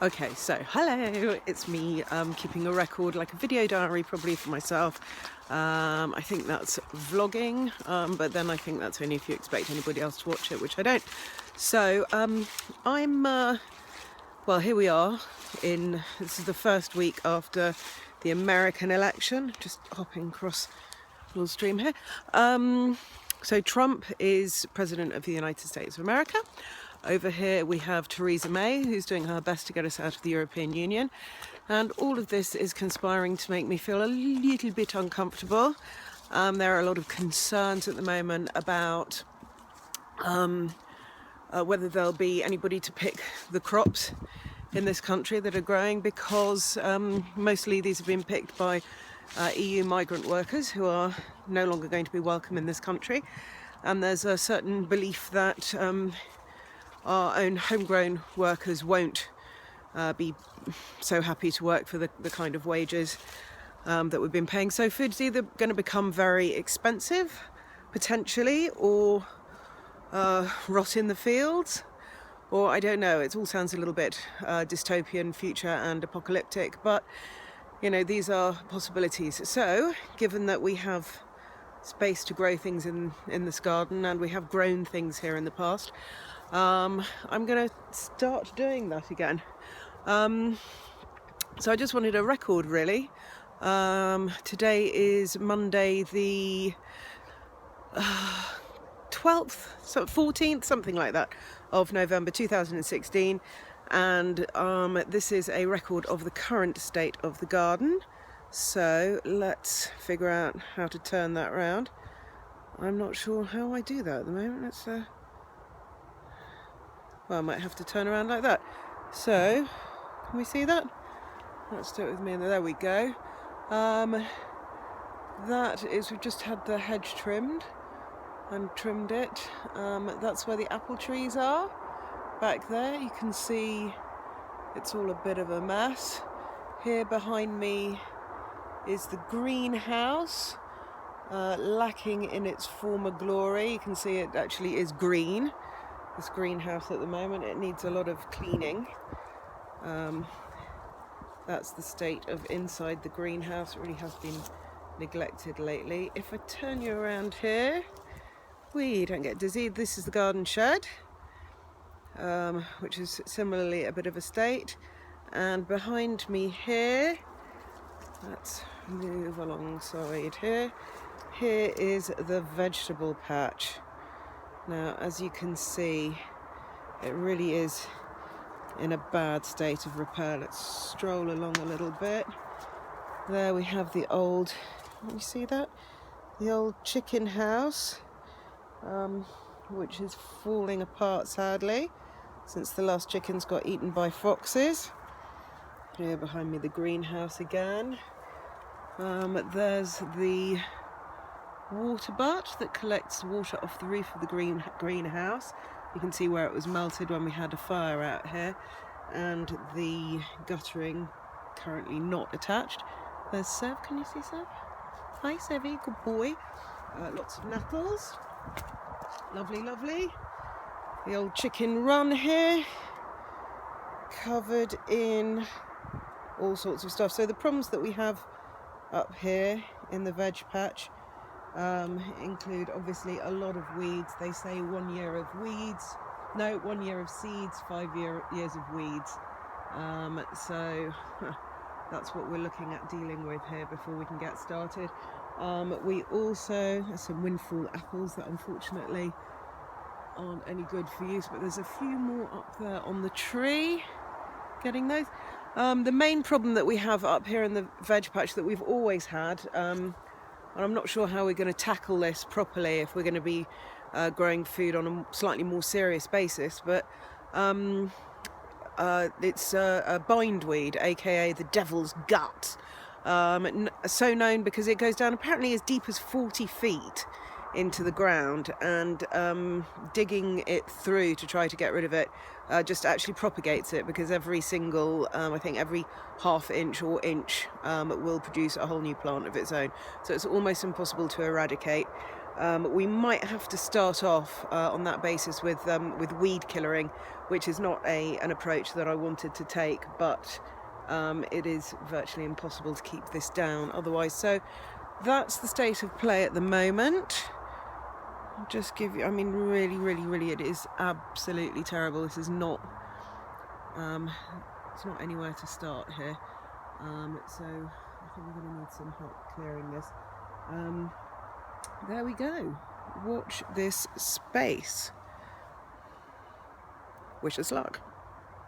Okay, so hello, it's me keeping a record, like a video diary probably for myself. I think that's vlogging, but then I think that's only if you expect anybody else to watch it, which I don't. So well, here we are this is the first week after the American election, just hopping across a little stream here. So Trump is President of the United States of America. Over here we have Theresa May, who's doing her best to get us out of the European Union. And all of this is conspiring to make me feel a little bit uncomfortable. There are a lot of concerns at the moment about whether there'll be anybody to pick the crops in this country that are growing, because mostly these have been picked by EU migrant workers who are no longer going to be welcome in this country. And there's a certain belief that our own homegrown workers won't be so happy to work for the kind of wages that we've been paying. So food's either going to become very expensive, potentially, or rot in the fields, or I don't know. It all sounds a little bit dystopian, future and apocalyptic, but you know, these are possibilities. So given that we have space to grow things in this garden, and we have grown things here in the past, I'm going to start doing that again. So I just wanted a record, really. Today is Monday the 12th, so 14th, something like that, of November 2016. And this is a record of the current state of the garden. So let's figure out how to turn that around. I'm not sure how I do that at the moment. Well, I might have to turn around like that. So, can we see that? Let's do it with me. There we go. That is, we've just had the hedge trimmed and trimmed it. That's where the apple trees are. Back there, you can see it's all a bit of a mess. Here behind me is the greenhouse, lacking in its former glory. You can see it actually is green. This greenhouse at the moment, it needs a lot of cleaning. That's the state of inside the greenhouse. It really has been neglected lately. If I turn you around here, we don't get dizzy. This is the garden shed, which is similarly a bit of a state. And behind me here, let's move alongside here. Here is the vegetable patch. Now, as you can see, it really is in a bad state of repair. Let's stroll along a little bit. There we have the old, can you see that? The old chicken house, which is falling apart sadly, since the last chickens got eaten by foxes. Here behind me, the greenhouse again. There's the water butt that collects water off the roof of the greenhouse. You can see where it was melted when we had a fire out here, and the guttering currently not attached. There's Sev. Can you see Sev? Hi Sevy, good boy. Lots of knuckles. Lovely, lovely. The old chicken run here, covered in all sorts of stuff. So the problems that we have up here in the veg patch include obviously a lot of weeds. They say 1 year of weeds, no, 1 year of seeds, 5 years of weeds. So that's what we're looking at dealing with here before we can get started. We also have some windfall apples that unfortunately aren't any good for use, but there's a few more up there on the tree. Getting those. The main problem that we have up here in the veg patch that we've always had, and I'm not sure how we're going to tackle this properly if we're going to be growing food on a slightly more serious basis, but it's a bindweed, aka the devil's gut. So known because it goes down apparently as deep as 40 feet into the ground, and digging it through to try to get rid of it just actually propagates it, because every single, I think every half inch or inch will produce a whole new plant of its own. So it's almost impossible to eradicate. We might have to start off on that basis with weed killering, which is not an approach that I wanted to take, but it is virtually impossible to keep this down otherwise. So that's the state of play at the moment. I'll just give you, I mean, really, it is absolutely terrible. This is not, it's not anywhere to start here. So I think we're going to need some help clearing this. There we go. Watch this space. Wish us luck.